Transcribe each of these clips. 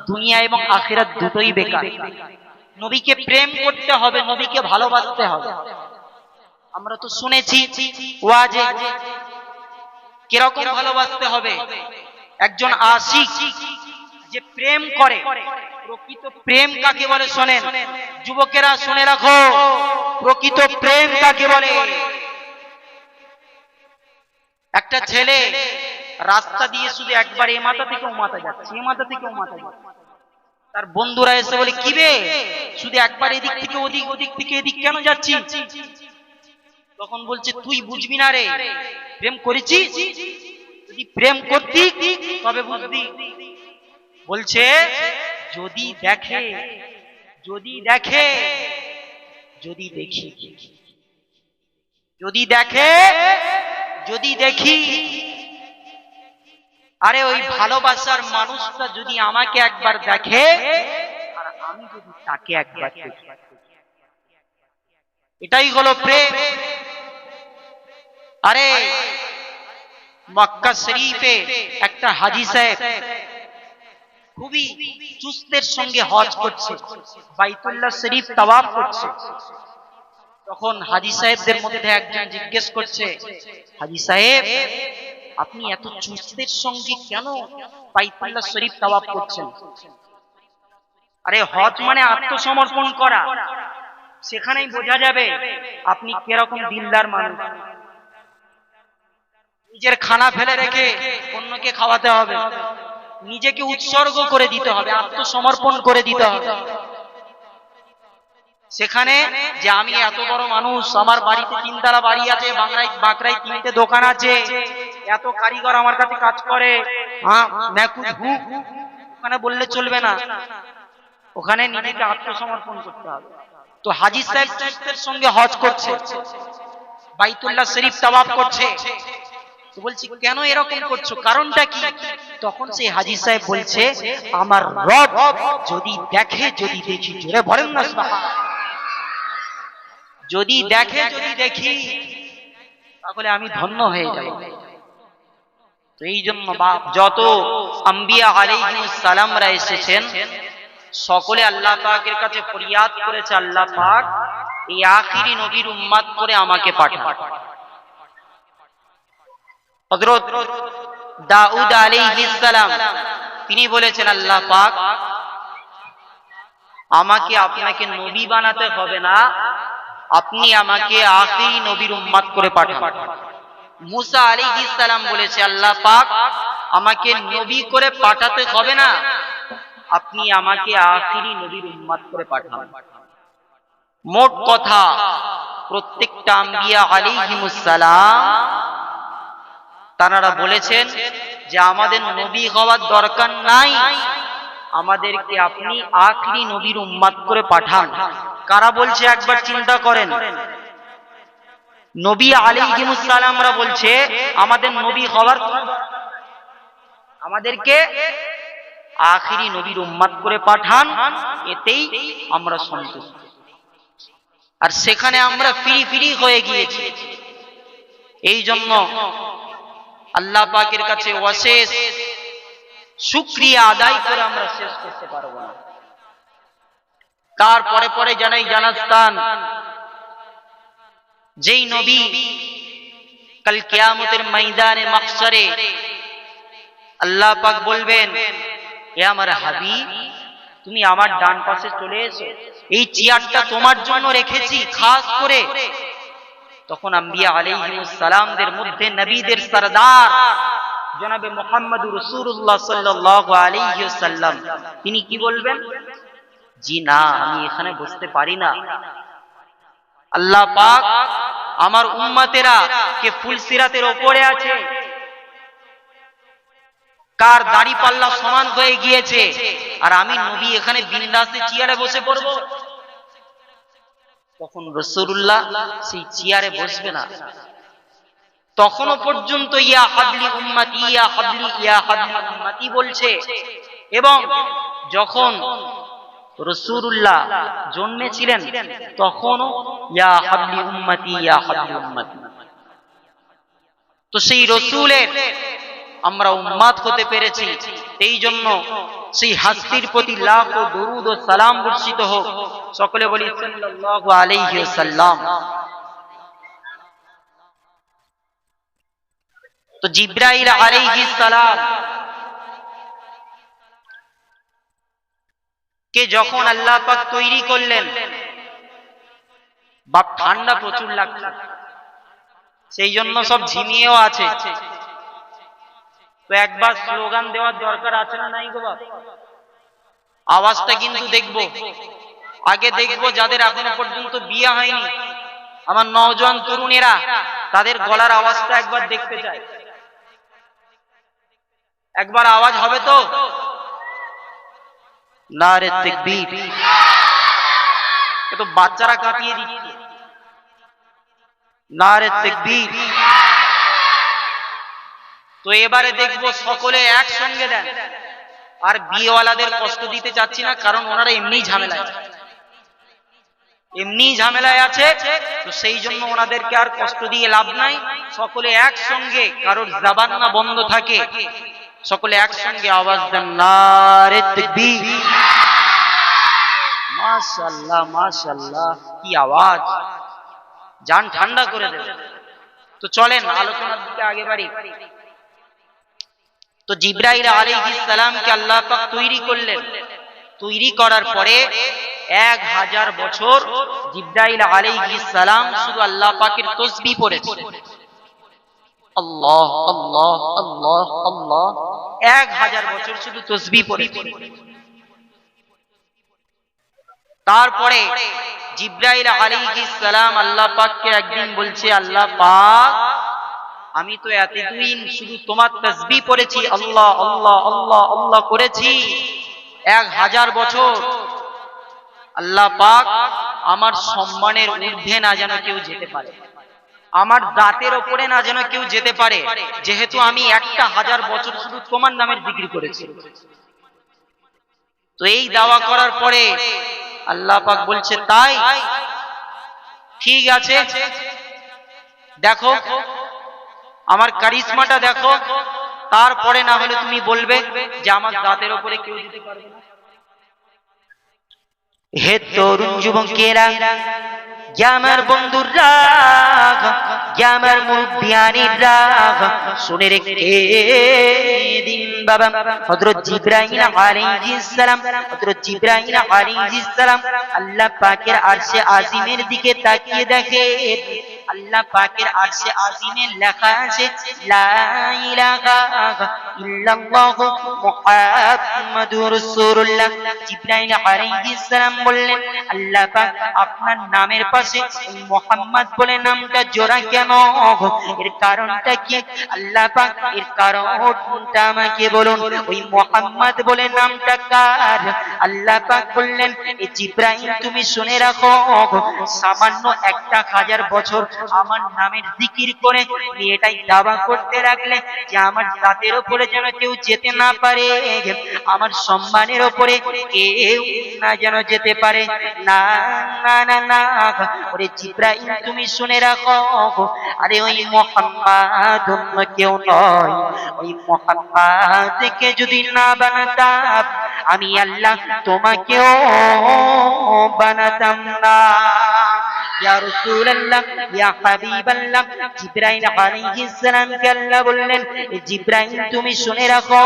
দুনিয়া এবং আখিরাত দুটোই বেকার। নবীকে প্রেম করতে হবে, নবীকে ভালোবাসতে হবে। আমরা তো শুনেছি ওয়াজে কিরকম ভালোবাসতে হবে। একজন আশিক যে প্রেম করে, প্রকৃত প্রেম কাকে বলে শোনেন যুবকেরা, শুনে রাখো প্রকৃত প্রেম কাকে বলে। একটা ছেলে রাস্তা দিয়ে শুধু একবার এ মাথা থেকে ও মাথা যাচ্ছে, এ মাথা থেকে ও মাথা যাচ্ছে, তার বন্ধুরা এসে বলে কি রে শুধু একবার এদিক থেকে ওদিক, ওদিক থেকে এদিক কেন যাচ্ছিস? তখন বলছে তুই বুঝবি না রে, প্রেম করেছিস, যদি প্রেম করতি তবে বুঝবি। বলছে যদি দেখে, যদি দেখে, যদি দেখি, যদি দেখে, যদি দেখি। আরে ওই ভালোবাসার মানুষটা যদি আমাকে একবার দেখে আর আমি যদি তাকে একবার দেখি, এটাই হলো প্রেম। আরে মক্কা শরীফে একটা হাজী সাহেব খুবই চুস্তের সঙ্গে হজ করছে, বাইতুল্লাহ শরীফ তাওয়াফ করছে। তখন হাজী সাহেবদের মধ্যে একজন জিজ্ঞেস করছে, হাজী সাহেব আপনি এত চুস্তের সঙ্গে কেন বাইতুল্লাহ শরীফ তাওয়াফ করছেন? আরে হজ মানে আত্মসমর্পণ করা, সেখানেই বোঝা যাবে আপনি কিরকম দিলদার মানুষ। নিজের খানা ফেলে রেখে অন্যকে খাওয়াতে হবে, নিজেকে উৎসর্গ করে দিতে হবে, আত্মসমর্পণ করে দিতে হবে। সেখানে যে আমি এত বড় মানুষ, আমার বাড়িতে 3 তলা বাড়ি আছে, বাঁকড়ায় 3টে দোকান আছে, এত কারিগর আমার কাছে কাজ করে, ওখানে বললে চলবে না, ওখানে নিজেকে আত্মসমর্পণ করতে হবে। তো হাজী সাহেব চুস্তের সঙ্গে হজ করছে, বাইতুল্লাহ শরীফ তাওয়াফ করছে। তো বলছি কেন এরকম করছো, কারণটা কি? তখন সেই হাজী সাহেব বলছে আমার রব যদি দেখে, যদি দেখি, জোরে বলেন না সুবহানাল্লাহ, যদি দেখে, যদি দেখি, তাহলে আমি ধন্য হয়ে যাব। তো এই জন্য যত আম্বিয়া আলাইহিস সালামরা এসেছেন সকলে আল্লাহ পাকের কাছে ফরিয়াদ করেছে, আল্লাহ পাক এই আখিরি নবীর উম্মত করে আমাকে পাঠান। হযরত দাউদ আলাইহিস সালাম তিনি বলেছেন আল্লাহ পাক আমাকে আপনাকে নবী বানাতে হবে না, আপনি আমাকে আখিরি নবীর উম্মত করে পাঠান। মুসা আলাইহিস সালাম বলেছে আল্লাহ পাক আমাকে নবী করে পাঠাতে হবে না, আপনি আমাকে আখিরি নবীর উম্মত করে পাঠান। মোট কথা প্রত্যেকটা আম্বিয়া আলাইহিমুস সালাম তারা বলেছেন যে আমাদের নবী হওয়ার দরকার নাই, আমাদেরকে আপনি আখিরি নবীর উম্মত করে পাঠান। কারা বলছে একবার চিন্তা করেন। নবী আলাইহিমুস সালামরা বলছে আমাদের নবী হওয়ার, আমাদেরকে আখিরি নবীর উম্মত করে পাঠান, এতেই আমরা সন্তুষ্ট। আর সেখানে আমরা ফিরি ফিরি হয়ে গিয়েছি। এই জন্য আল্লাহ পাকের কাছে অশেষ শুকরিয়া আদায় করে আমরা শেষ করতে পারবো না। তারপরে পরে জানাই জানাস্তান যেই নবী কাল কিয়ামতের ময়দানে মাহশরে আল্লাহ পাক বলবেন হে আমার হাবিব তুমি আমার ডান পাশে চলে এসো, এই চেয়ারটা তোমার জন্য রেখেছি খাস করে। তখন আম্বিয়া আলাইহিমুস সালামদের মধ্যে নবীদের সরদার জনাবে মুহাম্মদুর রাসূলুল্লাহ সাল্লাল্লাহু আলাইহি ওয়াসাল্লাম তিনি কি বলবেন, জি না আমি এখানে বসতে পারি না। আল্লাহ পাক আমার উম্মতেরা কে ফুলসিরাতের উপরে আছে, কার দাড়ি পাল্লা সমান হয়ে গিয়েছে, আর আমি নবী এখানে বিন্দাসে চেয়ারে বসে পড়ব। তখন রাসূলুল্লাহ সেই চেয়ারে বসবে না, তখনও পর্যন্ত ইয়া হাবলি উম্মতি ইয়া হাবলি ইয়া হাবলি উম্মতি বলছে। এবং যখন রাসূলুল্লাহ জন্মেছিলেন তখনও ইয়া হাবলি উম্মতি ইয়া হাবলি উম্মতি। তো সেই রাসূলের আমরা উম্মাত হতে পেরেছি। এই জন্য সেই হাস্তির প্রতি লাখ ও দরুদ ও সালাম বর্ষিত হোক। সকলে বলি সাল্লাল্লাহু আলাইহি ওয়াসাল্লাম। তো জিবরাইল আলাইহিস সালাম কে যখন আল্লাহ পাক তৈরি করলেন, বাপ ঠান্ডা প্রচুর লাগছে, সেই জন্য সব ঝিমিয়েও আছে। তো একবার স্লোগান দেওয়ার দরকার আছে না নাই গো বাপ? আওয়াজটা কিন্তু দেখবো, আগে দেখবো যাদের এখনো পর্যন্ত বিয়ে হয়নি, আমার নওজোয়ান তরুণেরা, তাদের গলার আওয়াজটা একবার দেখতে চাই। একবার আওয়াজ হবে তো? নারে তাকবীর। তো বাচ্চারা কাঁপিয়ে দিচ্ছে, নারে তাকবীর। তো এবারে দেখবো সকলে একসঙ্গে দেন। আর বিয়েওয়ালাদের কষ্ট দিতে চাচ্ছি না, কারণ ওনারা এমনিই ঝামেলায় আছে, তো সেই জন্য ওনাদেরকে আর কষ্ট দিয়ে লাভ নাই। সকলে একসঙ্গে, কারোর জবান না বন্ধ থাকে, সকলে একসঙ্গে আওয়াজ দেন নারে তাকবীর। মাশাআল্লাহ মাশাআল্লাহ, কি আওয়াজ, জান ঠান্ডা করে দেবে। তো চলেন আলোচনার দিকে আগে বাড়ি। তো জিবরাইল আলাইহিস সালামকে আল্লাহ পাক তৈরি করলেন। তৈরি করার পরে 1000 বছর জিবরাইল আলাইহিস সালাম শুধু আল্লাহ পাকের তাসবিহ পড়েছে। আল্লাহ আল্লাহ আল্লাহ আল্লাহ, 1000 বছর শুধু তাসবিহ পড়েছে। তারপরে জিবরাইল আলাইহিস সালাম আল্লাহ পাককে একদিন বলছে, আল্লাহ পাক, আমি তো এতদিন শুধু তোমার তাসবিহ পড়েছি, আল্লাহ আল্লাহ আল্লাহ আল্লাহ করেছি 1000 বছর। আল্লাহ পাক, আমার সম্মানের ঊর্ধ্বে না যেন কেউ যেতে পারে, আমার জাতের ওপরে না যেন কেউ যেতে পারে, যেহেতু আমি 1000 বছর শুধু তোমার নামের জিকির করেছি। তো এই দাওয়া করার পরে আল্লাহ পাক বলছে, তাই ঠিক আছে, দেখো আমার কারিশমাটা দেখো, তারপরে না হলে তুমি বলবে যে আমার জাতের উপরে কেউ দিতে পারবে না। হে তরুণ যুবকেরা, আমার বন্ধুরা, আমার মুরব্বিয়ানিরা, শুনে রেখে দিন বাবা, হযরত জিবরাইল আলাইহিস সালাম, হযরত জিবরাইল আলাইহিস সালাম আল্লাহ পাকের আরশে আজিমের দিকে তাকিয়ে দেখে, আল্লাহ পাকের আরশে আজিমে লেখা আছে লা ইলাহা ইল্লাল্লাহু মুহাম্মাদুর রাসূলুল্লাহ। জিবরাইল আলাইহিস সালাম বললেন, আল্লাহ পাক আপনার নামের পাশে মুহাম্মদ বলে নামটা জোড়া কেন? এর কারণটা কি? আল্লাহ পাক এর কারণটা আমাকে বলুন, ওই মুহাম্মদ বলে নামটা কার? আল্লাহ পাক বললেন, এ জিবরাইল তুমি শুনে রাখো, সামান্য 1000 বছর আমার নামের জিকির করে এটাই দাবা করতে রাখলে যে আমার জাতের উপরে যেন কেউ যেতে না পারে, আমার সম্মানের উপরে কেউ না যেন যেতে পারে, না না না না। ওরে জিবরাইল তুমি শুনে রাখো, আরে ওই মুহাম্মদ অন্য কেউ নয়, ওই মুহাম্মদকে যদি না বানাতাম আমি আল্লাহ তোমাকেও বানাতাম না। ইয়া রাসূলুল্লাহ, ইয়া হাবিবাল্লাহ, জিবরাইল আলাইহিস সালামকে আল্লাহ বললেন, জিবরাইল তুমি শুনে রাখো,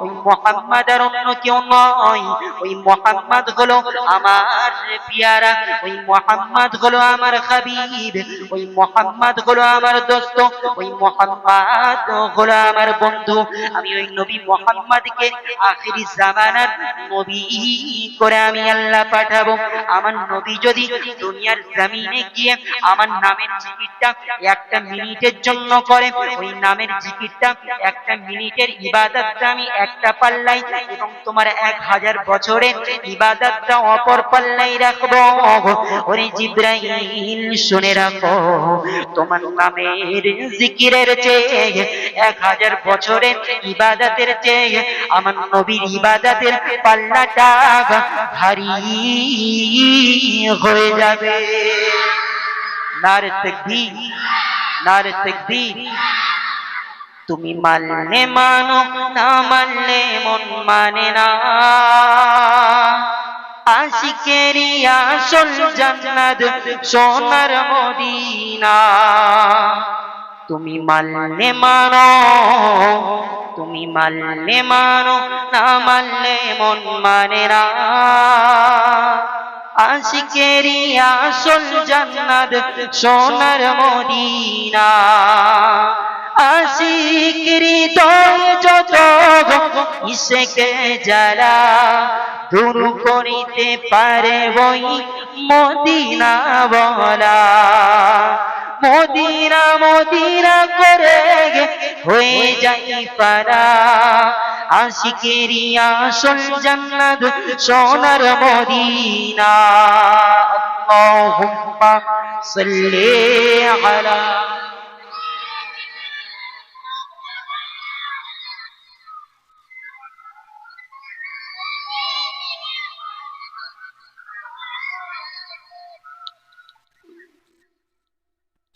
ওই মুহাম্মদ আর অন্য কেউ নয়, ওই মুহাম্মদ হলো আমার পিয়ারা, ওই মুহাম্মদ হলো আমার হাবিব, ওই মুহাম্মদ হলো আমার দোস্ত, ওই মুহাম্মদ হলো আমার বন্ধু। আমি ওই নবী মুহাম্মদকে আখিরি জামানার নবী করে আমি আল্লাহ পাঠাবো। আমার নবী যদি দুনিয়ার জমিনে গিয়ে আমার নামের জিকিরটা 1 মিনিটের জন্য করে, ওই নামের জিকিরটা 1 মিনিটের ইবাদতটা আমি একটা পাল্লাই এবং তোমার 1000 বছরের ইবাদতটা অপর পাল্লাই রাখবো। ওরে জিবরাইল শুনে রাখো, তোমার নামের জিকিরের চেয়ে 1000 বছরের ইবাদতের চেয়ে আমার নবীর ইবাদতের পাল্লাটা ভারী হয়ে যাবে। নারে তাকবীর, নারে তাকবীর। তুমি মানলে মানো, না মানলে মন মানে না। আশিকেরি আসল জান্নাত সোনার মদিনা। তুমি মানলে মানো, তুমি মানলে মানো, না মানলে মন মানে না। আশিকেরি আসল জান্নাত সোনার মদিনা। আশিকেরি দল যত ইশকে জ্বালা দূর করিতে পারে ওই মদিনা বলা। মদিনা মদিনা করে হয়ে যাই পারা। আশিকেরি আসল জান্নাত সোনার মদিনা। আল্লাহুম্মা সাল্লি আলা।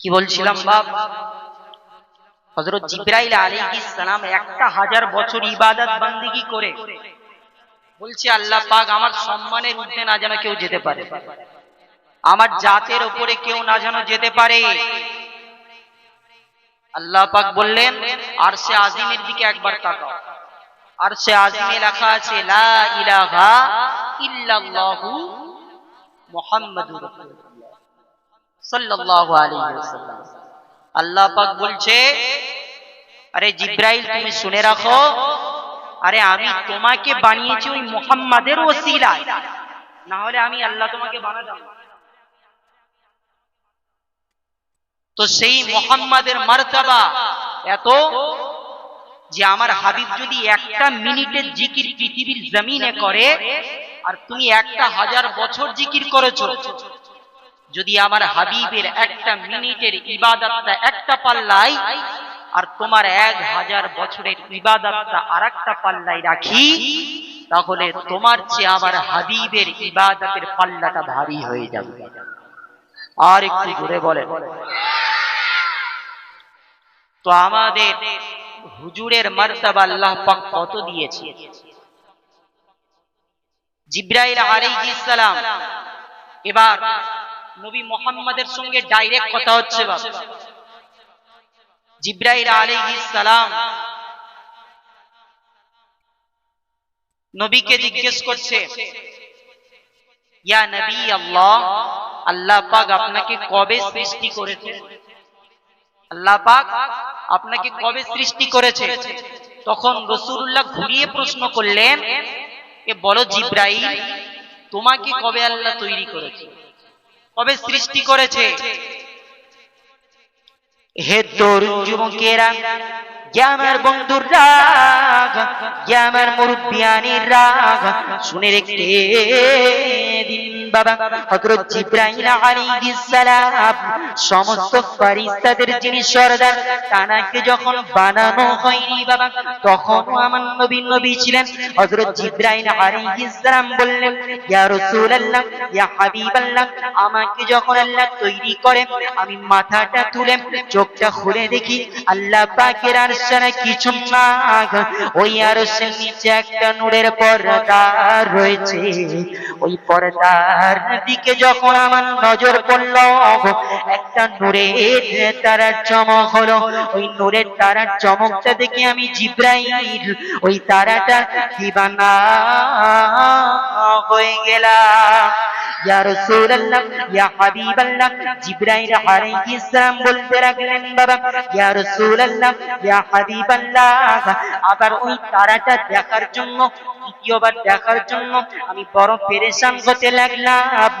কি বলছিলাম বাপ? হযরত জিবরাইল আলাইহিস সালাম 1000 বছর ইবাদত বন্দেগী করে বলছে আল্লাহ পাক আমার সম্মানের ঊর্ধ্বে না যেন কেউ যেতে পারে, আমার জাতের উপরে কেউ না যেন যেতে পারে। আল্লাহ পাক বললেন আরশে আজিমের দিকে একবার তাকাও। আরশে আজিমে লেখা আছে লা ইলাহা ইল্লাল্লাহু মুহাম্মাদুর রাসূলুল্লাহ সাল্লাল্লাহু আলাইহি ওয়াসাল্লাম। আল্লাহ পাক বলছে আরে জিবরাইল তুমি শুনে রাখো, আরে আমি তোমাকে বানিয়েছি ওই মুহাম্মাদের ওসিলায়, না হলে আমি আল্লাহ তোমাকে বানাতাম না। তো সেই মুহাম্মাদের মারতাবা এত যে আমার হাবিব যদি একটা মিনিটের জিকির পৃথিবীর জমিনে করে আর তুমি 1000 বছর জিকির করেছো, যদি আমার হাবিবের একটা মিনিটের ইবাদতটা একটা পাল্লায় আর তোমার 1000 বছরের ইবাদতটা আরেকটা পাল্লায় রাখি, তাহলে তোমার চেয়ে আমার হাবিবের ইবাদতের পাল্লাটা ভারী হয়ে যাবে। আর একটু জোরে বলেন। তো আমাদের হুজুরের মারতাবা আল্লাহ পাক কত দিয়েছে। জিবরাইল আলাইহিস সালাম এবার নবী মুহাম্মাদের সঙ্গে ডাইরেক্ট কথা হচ্ছে। বাবা জিবরাইল আলাইহিস সালাম নবীকে জিজ্ঞেস করছে ইয়া নবী আল্লাহ, আল্লাহ পাক আপনাকে কবে সৃষ্টি করেছে? আল্লাহ পাক আপনাকে কবে সৃষ্টি করেছে? তখন রাসূলুল্লাহ ঘুরিয়ে প্রশ্ন করলেন, এ বলো জিবরাইল তোমাকে কবে আল্লাহ তৈরি করেছে, কবে সৃষ্টি করেছে? হে তরুণ যুবকেরা, আমার বন্ধুরা, আমার মুরব্বিয়ানির রাগ শুনে রেখে দিন বাবা। হযরত জিবরাইল আলাইহিস সালাম সমস্ত ফেরেশতাদের যিনি সরদার, তানাকে যখন বানানো হয়নি বাবা, তখন আমার নবী ছিলেন। হযরত জিবরাইল আলাইহিস সালাম বললেন ইয়া রাসূলুল্লাহ, ইয়া হাবিবাল্লাহ, আমাকে যখন আল্লাহ তৈরি করে আমি মাথাটা তুলে চোখটা খুলে দেখি আল্লাহ পাকের আরশে কিছু না, ওই আরশের নিচে একটা নূরের পর্দা রয়েছে। ওই পর্দার দিকে যখন আমার নজর পড়ল, একটা নূরের তারার চমক হলো। ওই নূরের তারার চমকটা দেখে আমি জিবরাইল ওই তারাটা দিবানা হয়ে গেলাম। ইয়া রাসূলুল্লাহ, ইয়া হাবিবাল্লাহ, জিবরাইল আলাইহিস সালাম বলতে লাগলেন বাবা ইয়া রাসূলুল্লাহ, ইয়া হাবিবাল্লাহ, আবার ওই তারাটা দেখার জন্য, দ্বিতীয়বার দেখার জন্য আমি বড় পেরেশান হতে লাগলাম,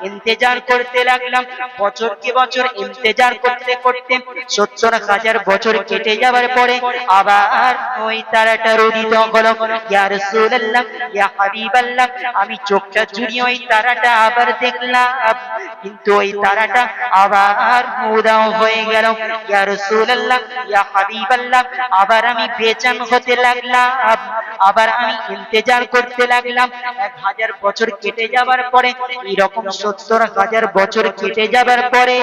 ইন্তেজার করতে লাগলাম। বছরকে বছর ইন্তেজার করতে করতে 70,000 বছর কেটে যাবার পরে আবার ওই তারাটা উদিত হলো। ইয়া রাসূলুল্লাহ, ইয়া হাবিবাল্লাহ, আমি চোখটা জুড়িয়ে ওই তারাটা আবার দেখলাম। কিন্তু ওই তারাটা আবার উধাও হয়ে গেল। ইয়া রাসূলুল্লাহ, ইয়া হাবিবাল্লাহ, আবার আমি বেজান হতে লাগলাম, আবার আমি ইন্তেজার করতে লাগলাম। 1000 বছর কেটে যাবার পরে, এরকম 70,000 বছর কেটে যাবার পরে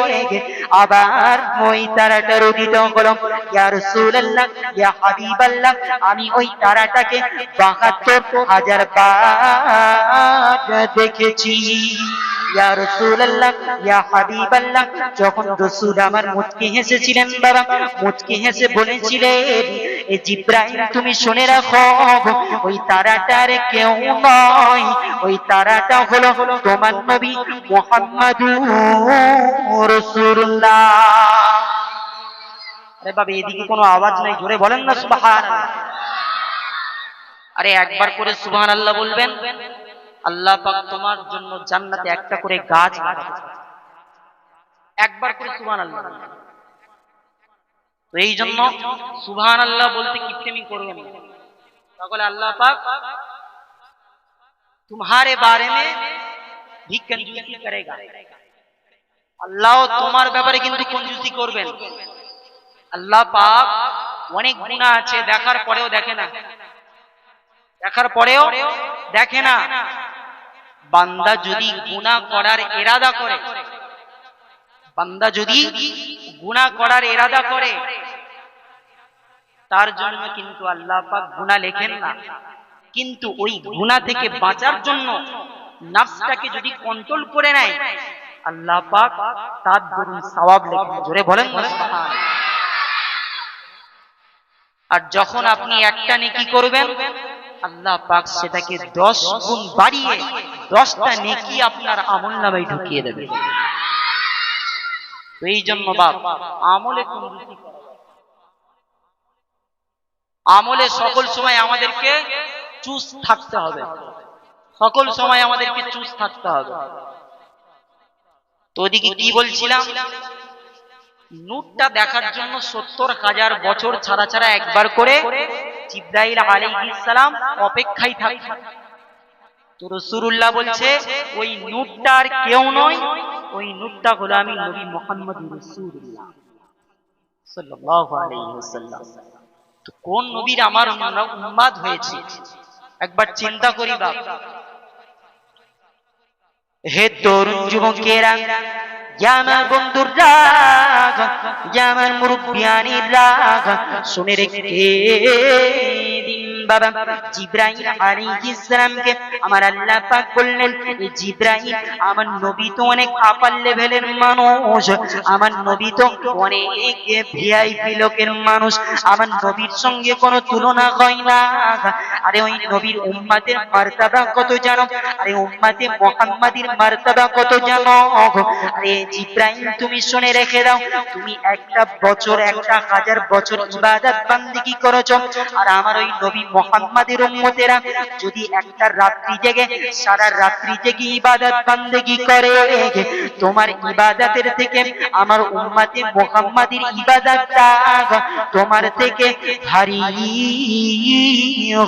আবার ওই তারাটার উদিত হলো। ইয়া রাসূলুল্লাহ, ইয়া হাবিবাল্লাহ, আমি ওই তারাটাকে 72,000 বার দেখেছি। ইয়া রাসূলুল্লাহ, ইয়া হাবিবাল্লাহ, যখন রাসূল আমার মুচকি হেসেছিলেন বাবা, মুচকি হেসে বলেছিলেন, এ জিবরাইল তুমি শুনে রাখো, ওই তারাটার কেউ নয়, ওই তারাটা হলো তোমার নবী মুহাম্মাদুর রাসূলুল্লাহ। আরে বাবা, এদিকে কোনো আওয়াজ নাই, জোরে বলেন না সুবহানাল্লাহ। আরে একবার করে সুবহানাল্লাহ বলবেন, আল্লাহ পাক তোমার জন্য জান্নাতে একটা করে গাছ লাগাবে। একবার করে সুবহানাল্লাহ। তো এই জন্য সুবহানাল্লাহ বলতে কিপটেমি করবেন না, তাহলে আল্লাহ পাক तुम्हारे बारे में भी कंजूसी करेगा। আল্লাহ তোমার ব্যাপারে কিন্তু কঞ্জুসি করবেন। আল্লাহ পাক অনেক গুনাহ আছে, দেখার পরেও দেখে না, দেখার পরেও দেখে না। বান্দা যদি গুনাহ করার ইরাদা করে, বান্দা যদি গুনাহ করার ইরাদা করে, তার জন্য কিন্তু আল্লাহ পাক গুনাহ লেখেন না। কিন্তু ওই গুনাহ থেকে বাঁচার জন্য নফসটাকে যদি কন্ট্রোল করে নেয়, আল্লাহ পাক তার দরুন সওয়াব লেখেন। জোরে বলেন না সুবহানাল্লাহ। আর যখন আপনি একটা নেকি করবেন, আল্লাহ পাক সেটাকে 10 গুণ বাড়িয়ে 10টা নেকি আপনার আমলনামায় ঢুকিয়ে দেবে। তো এই জন্য বাপ, আমলে কঞ্জুসি করা, আমলে সকল সময় আমাদেরকে চুস্ত থাকতে হবে, সকল সময় আমাদেরকে চুস্ত থাকতে হবে। তো ওদিকে কি বলছিলাম, নূরটা দেখার জন্য 70,000 বছর ছাড়া ছাড়া একবার করে জিবরাইল আলাইহিস সালাম অপেক্ষায় থাকে। তো রাসূলুল্লাহ বলছে ওই নূরটা আর কেউ নয়, ওই নূরটা হলো আমি নবী মুহাম্মদ রাসূলুল্লাহ সাল্লাল্লাহু আলাইহি ওয়াসাল্লাম। তো কোন নবীর আমার উম্মত হয়েছে একবার চিন্তা করি বাপ। হে তরুণ যুবকেরা, আমার বন্ধুরা, আমার মুরব্বিয়ানিরা, শুনে রেখে দিন বাবা, জিবরাইল আলাইহিস সালামকে আমার আল্লাহ পাক বললেন, এই জিবরাইল আমার নবী তো অনেক আপার লেভেলের মানুষ, আমার নবী তো অনেক ভিআইপি লোকের মানুষ, আমার নবীর সঙ্গে কোনো তুলনা হয় না। আরে ওই নবীর উম্মতের মার্তাবা কত জানো? আরে উম্মতে মুহাম্মাদির মার্তাবা কত জানো? আরে জিবরাইল তুমি শুনে রেখে দাও, তুমি একটা বছর 1,000 বছর ইবাদত বান্দেগি করেছো, আর আমার ওই নবী মুহাম্মাদের উম্মতেরা যদি একটা রাত্রি জেগে সারা রাত্রি জেগে ইবাদত বান্দেগি করে, তোমার ইবাদতের থেকে আমার উম্মতে মুহাম্মাদের ইবাদতটা তোমার থেকে ভারী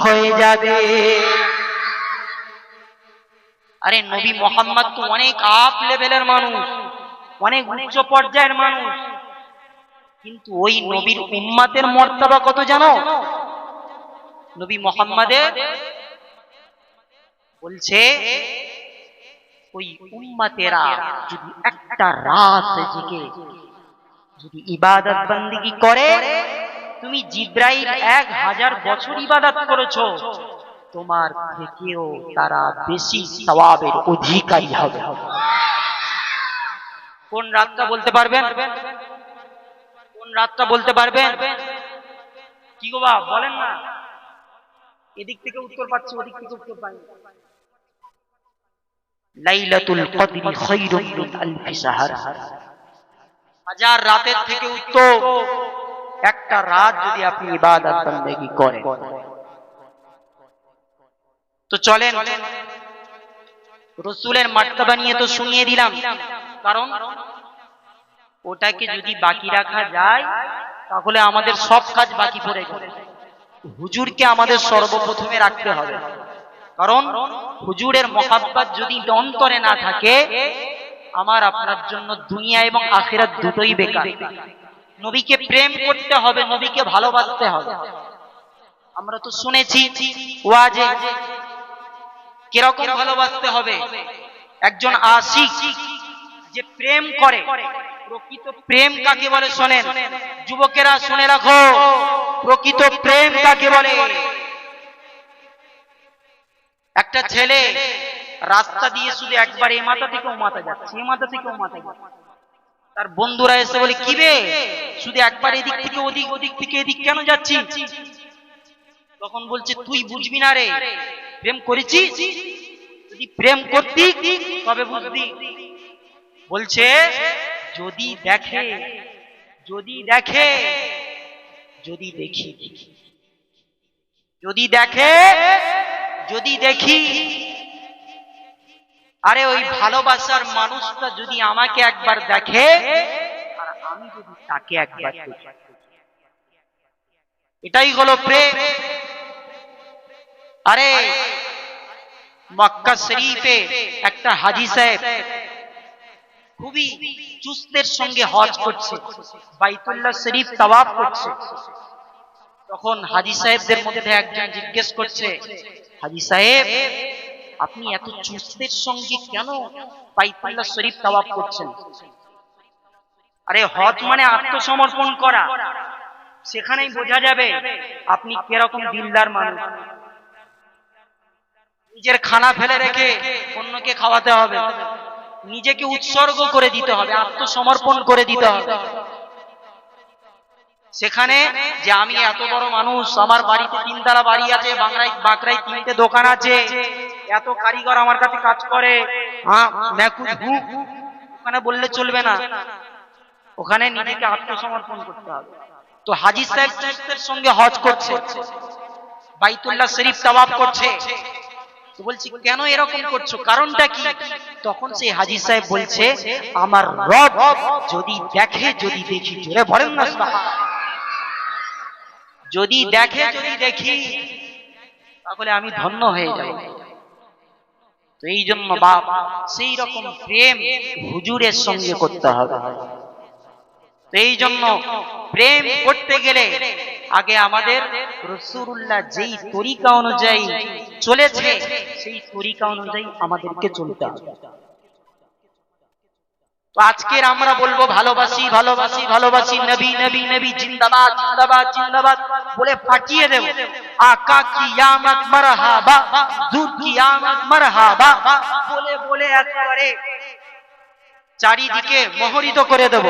হয়ে যাবে। আরে নবী মুহাম্মদ তো অনেক আপ লেভেলের মানুষ, অনেক উচ্চ পর্যায়ের মানুষ, কিন্তু ওই নবীর উম্মতের মর্তবা কত জানো? নবী মুহাম্মদের বলছে ওই উম্মতেরা যদি একটা রাত জেগে যদি ইবাদত বান্দেগি করে, তুমি জিবরাইল 1000 বছর ইবাদত করেছো, তোমার থেকেও তারা বেশি সওয়াবের অধিকারী হবে। কোন রাতটা বলতে পারবেন? কোন রাতটা বলতে পারবেন? কি গো বাবা বলেন না, এদিক থেকে উত্তর পাচ্ছি, ওদিক থেকে উত্তর পাই। লাইলাতুল কদরি খায়রুম মিন আলফি শাহর, 1000 রাতের থেকে উত্তম একটা রাত যদি আপনি ইবাদত বান্দেগি করেন। তো চলেন রাসূলের মার্তবা নিয়ে তো শুনিয়ে দিলাম, কারণ ওটাকে যদি বাকি রাখা যায় তাহলে আমাদের সব কাজ বাকি পড়ে যাবে। হুজুরকে আমাদের সর্বপ্রথমে রাখতে হবে, কারণ হুজুরের মহব্বত যদি অন্তরে না থাকে আমার আপনার জন্য দুনিয়া এবং আখিরাত দুটোই বেকার। নবীকে প্রেম করতে হবে, নবীকে ভালোবাসতে হবে। আমরা তো শুনেছি ওয়াজে কিরকম ভালোবাসতে হবে। একজন আশিক যে প্রেম করে, প্রকৃত প্রেম কাকে বলে শোনেন যুবকেরা, শুনে রাখো প্রকৃত প্রেম কাকে বলে। একটা ছেলে রাস্তা দিয়ে শুধু একবার এ মাথা থেকে ও মাথা যাচ্ছে, এ মাথা থেকে ও মাথা যাচ্ছে, তার বন্ধুরা এসে বলে কি রে শুধু একবার এদিক থেকে ওদিক, ওদিক থেকে এদিক কেন যাচ্ছি? তখন বলছে তুই বুঝবি না রে, প্রেম করেছিস, যদি প্রেম করতি তবে বুঝবি। বলছে যদি দেখে, যদি দেখে, যদি দেখি, যদি দেখে, যদি দেখি, আরে ওই ভালোবাসার মানুষটা যদি আমাকে একবার দেখে আর আমি যদি তাকে একবার দেখি, এটাই হলো প্রেম। আরে মক্কা শরীফে একটা হাজী সাহেব খুবই চুস্তের সঙ্গে হজ করছে, বাইতুল্লাহ শরীফ তাওয়াফ করছে। তখন হাজী সাহেবদের মধ্যে একজন জিজ্ঞেস করছে, হাজী সাহেব আপনি এত চুস্তের সঙ্গে কেন বাইতুল্লাহ শরীফ তাওয়াফ করছেন? আরে হজ মানে আত্মসমর্পণ করা, সেখানেই বোঝা যাবে আপনি কিরকম দিলদার মানুষ। নিজের খানা ফেলে রেখে অন্যকে খাওয়াতে হবে, নিজেকে উৎসর্গ করে দিতে হবে, আত্মসমর্পণ করে দিতে হবে। সেখানে যে আমি এত বড় মানুষ, আমার বাড়িতে 3 তলা বাড়ি আছে, বাঁকড়ায় 3টে দোকান আছে, এত কারিগর আমার কাছে কাজ করে, ওখানে বললে চলবে না, ওখানে নিজেকে আত্মসমর্পণ করতে হবে। তো হাজী সাহেব চুস্তের সঙ্গে হজ করছে, বাইতুল্লাহ শরীফ তাওয়াফ করছে। তো বলছি কেন এরকম করছো, কারণটা কি? তখন সেই হাজী সাহেব বলছে আমার রব যদি দেখে, যদি দেখি, জোরে বলেন না সুবহানাল্লাহ, যদি দেখে, যদি দেখি, তাহলে আমি ধন্য হয়ে যাব। তো এই জন্য বাপ সেই রকম প্রেম হুজুরের সঙ্গে করতে হবে। তো এই জন্য প্রেম করতে গেলে আগে আমাদের রাসূলুল্লাহ যেই তরিকা অনুযায়ী চলেছে সেই তরিকা অনুযায়ী আমাদেরকে চলতে হবে। তো আজকের আমরা বলবো ভালোবাসি, ভালোবাসি, ভালোবাসি, নবী, নবী, নবী, জিন্দাবাদ, জিন্দাবাদ, জিন্দাবাদ বলে ফাটিয়ে দেব। আকা কিয়ামত মারহাবা, দুধ কিয়ামত মারহাবা বলে বলে একেবারে চারিদিকে মোহরিত করে দেব।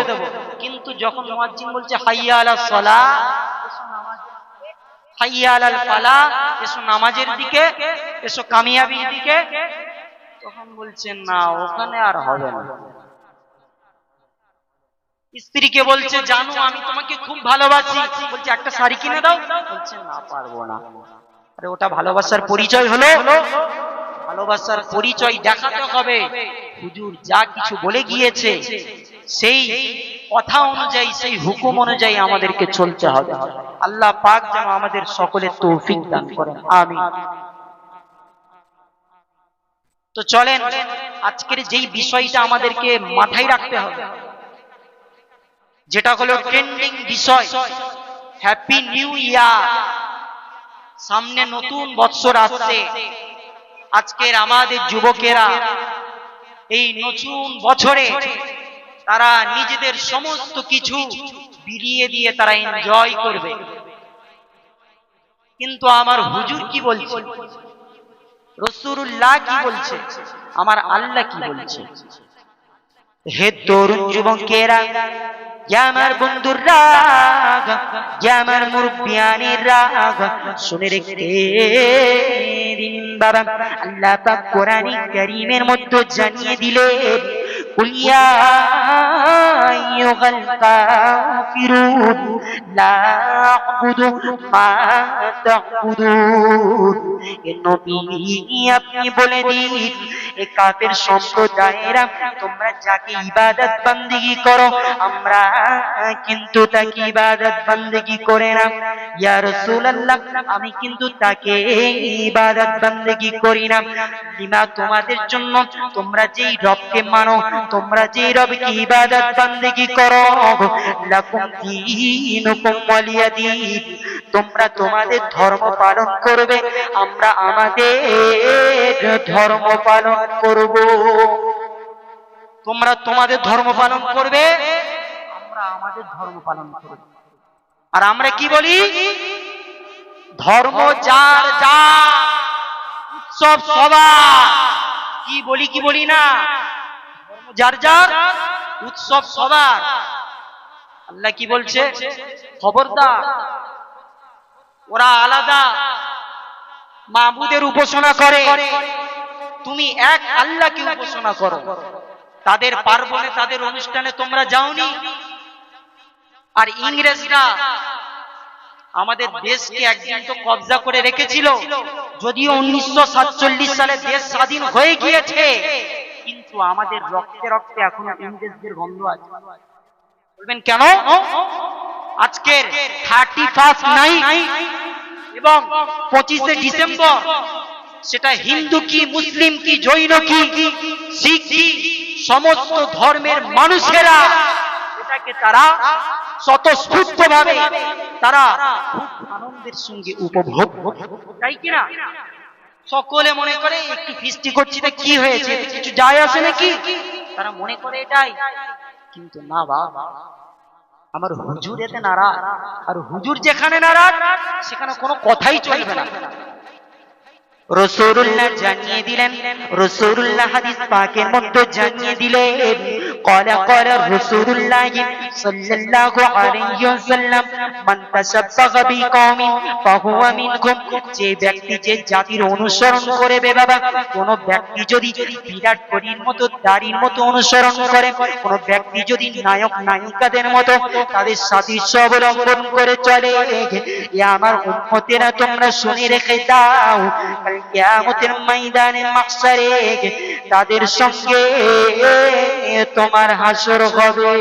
কিন্তু যখন মুয়াজ্জিন বলছে হাইয়া আলাস সালাহ, এসো নামাজের দিকে, হাইয়া আলাল ফালাহ, এসো নামাজের দিকে, এসো কামিয়াবির দিকে, তখন বলছেন না ওখানে আর হবে না। স্ত্রীকে বলছে জানো আমি তোমাকে খুব ভালোবাসি, বলছে একটা শাড়ি কিনে দাও, বলছে না পারবো না। আরে ওটা ভালোবাসার পরিচয় হলো? ভালোবাসার পরিচয় দেখাতে হবে হুজুর যা কিছু বলে গিয়েছে সেই কথা অনুযায়ী, সেই হুকুম অনুযায়ী আমাদেরকে চলতে হবে। আল্লাহ পাক যেন আমাদের সকলের তৌফিক দান করেন, আমিন। তো চলেন আজকের যেই বিষয়টা আমাদেরকে মাথায় রাখতে হবে, যেটা হলো ট্রেন্ডিং বিষয়, হ্যাপি নিউ ইয়ার। সামনে নতুন বৎসর আসছে। আজকের আমাদের যুবকেরা এই নতুন বছরে তারা নিজেদের সমস্ত কিছু বিলিয়ে দিয়ে তারা এনজয় করবে। কিন্তু আমার হুজুর কি বলছে, রাসূলুল্লাহ কি বলছে, আমার আল্লাহ কি বলছে? হে তরুণ যুবকেরা, আমার বন্ধুরা, আমার মুরব্বিয়ানেরা, শুনে রেখে দিন বাবা, আল্লাহ পাক কোরআনে কারীমের মধ্যে জানিয়ে দিলেন কুল ইয়া আইয়ুহাল কাফিরুন লা আ'বুদু মা তা'বুদুন। এ নবী আপনি বলে দিন, এ এই কাফের সম্প্রদায়েরা তোমরা যাকে ইবাদত বান্দেগি করো আমরা কিন্তু তাকে ইবাদত বান্দেগি করে না। ইয়া রাসূলুল্লাহ আমি কিন্তু তাকে ইবাদত বান্দেগি করি না। লিমা তোমাদের জন্য তোমরা যেই রবকে মানো, তোমরা যেই রবকে ইবাদত বান্দেগি করো, লাকুম দীনুকুম ওয়ালিয়া দীন, তোমরা তোমাদের ধর্ম পালন করবে, আমরা আমাদের ধর্ম পালন করব। তোমরা তোমাদের ধর্ম পালন করবে, আমরা আমাদের ধর্ম পালন করব। আর আমরা কি বলি? ধর্ম যার যা, উৎসব সবার। কি বলি কি বলি না? ধর্ম যার যার, উৎসব সবার। আল্লাহ কি বলছে? খবরদার, ওরা আলাদা মাবুদের উপাসনা করে, তুমি এক আল্লাহকে উপাসনা করো। তাদের পার্বণে তাদের অনুষ্ঠানে তোমরা যাওনি। আর ইংরেজরা আমাদের দেশকে একদিন তো কবজা করে রেখেছিল, যদিও 1947 সালে দেশ স্বাধীন হয়ে গিয়েছে, কিন্তু আমাদের রক্তে রক্তে এখনো ইংরেজদের গন্ধ আছে। বলবেন কেন? আজকের 31 নাইট এবং 25শে ডিসেম্বর, সেটা হিন্দু কি, মুসলিম কি, জৈন কি, শিখ কি, সমস্ত ধর্মের মানুষেরা এটাকে তারা স্বতঃস্ফূর্ত ভাবে তারা খুব আনন্দের সঙ্গে উপভোগ, তাই কিনা? সকলে মনে করে একটু ফিস্টি করছি তা কি হয়েছে, কিছু যায় আসে নাকি, তারা মনে করে এটাই। কিন্তু না বাবা, আমার হুজুর এতে নারাজ, আর হুজুর যেখানে নারাজ সেখানে কোনো কথাই চলবে না। রাসূলুল্লাহ জানিয়ে দিলেন, রাসূলুল্লাহ হাদিস পাকের মধ্যে জানিয়ে দিলেন, ক্বালা রাসূলুল্লাহ সাল্লাল্লাহু আলাইহি ওয়াসাল্লাম, মান তাশাব্বাহা বিকওমিন ফাহুয়া মিনহুম, যে ব্যক্তি যে জাতির অনুসরণ করবে বাবা, কোন ব্যক্তি যদি বিরাট কোহলির মতো দাড়ির মতো অনুসরণ করে, কোন ব্যক্তি যদি নায়ক নায়িকাদের মতো তাদের সাদৃশ্য অবলম্বন করে চলে, এ আমার উম্মতেরা তোমরা শুনে রেখে দাও, কিয়ামতের ময়দানে মাহশারে তাদের সঙ্গে তোমার হাসর হবে।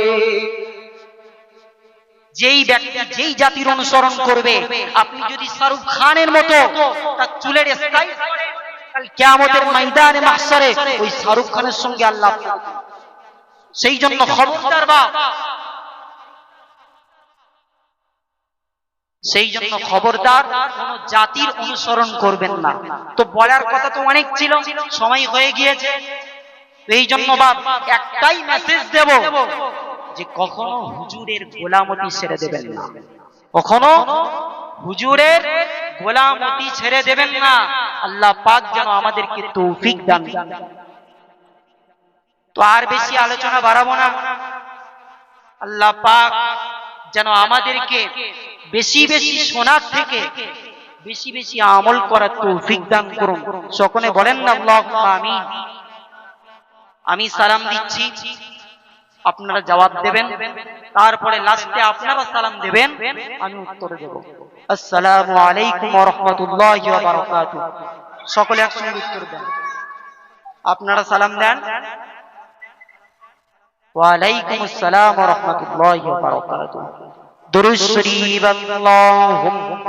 যেই ব্যক্তি যেই জাতির অনুসরণ করবে, আপনি যদি শাহরুখ খানের মতো তার চুলের স্টাইল করে, কাল কিয়ামতের ময়দানে মাহশারে ওই শাহরুখ খানের সঙ্গে আল্লাহ। সেই জন্য খবরদার বাপ, সেই জন্য খবরদার কোন জাতির অনুসরণ করবেন না। তো বলার কথা তো অনেক ছিল, সময় হয়ে গিয়েছে। এই জন্য বাপ একটাই মেসেজ দেব, যে কখনো হুজুরের গোলামতি ছেড়ে দেবেন না, কখনো হুজুরের গোলামতি ছেড়ে দেবেন না। আল্লাহ পাক যেন আমাদেরকে তৌফিক দান। তো আর বেশি আলোচনা বাড়াবো না। আল্লাহ পাক যেন আমাদেরকে বেশি বেশি শোনার থেকে বেশি বেশি আমল করার তৌফিক দান করুন। সকলে বলেন না আল্লাহুম্মা আমিন। আমি সালাম দিচ্ছি, আপনারা জবাব দেবেন, তারপরে লাস্টে আপনারা সালাম দেবেন, আমি উত্তর দেব। আসসালামু আলাইকুম ওয়া রাহমাতুল্লাহি ওয়া বারাকাতুহু। সকলে একসঙ্গে উত্তর দেন। আপনারা সালাম দেন। ওয়া আলাইকুমুস সালাম ওয়া রাহমাতুল্লাহি ওয়া বারাকাতুহু। দুরূদ শরীফ। আল্লাহুম্মা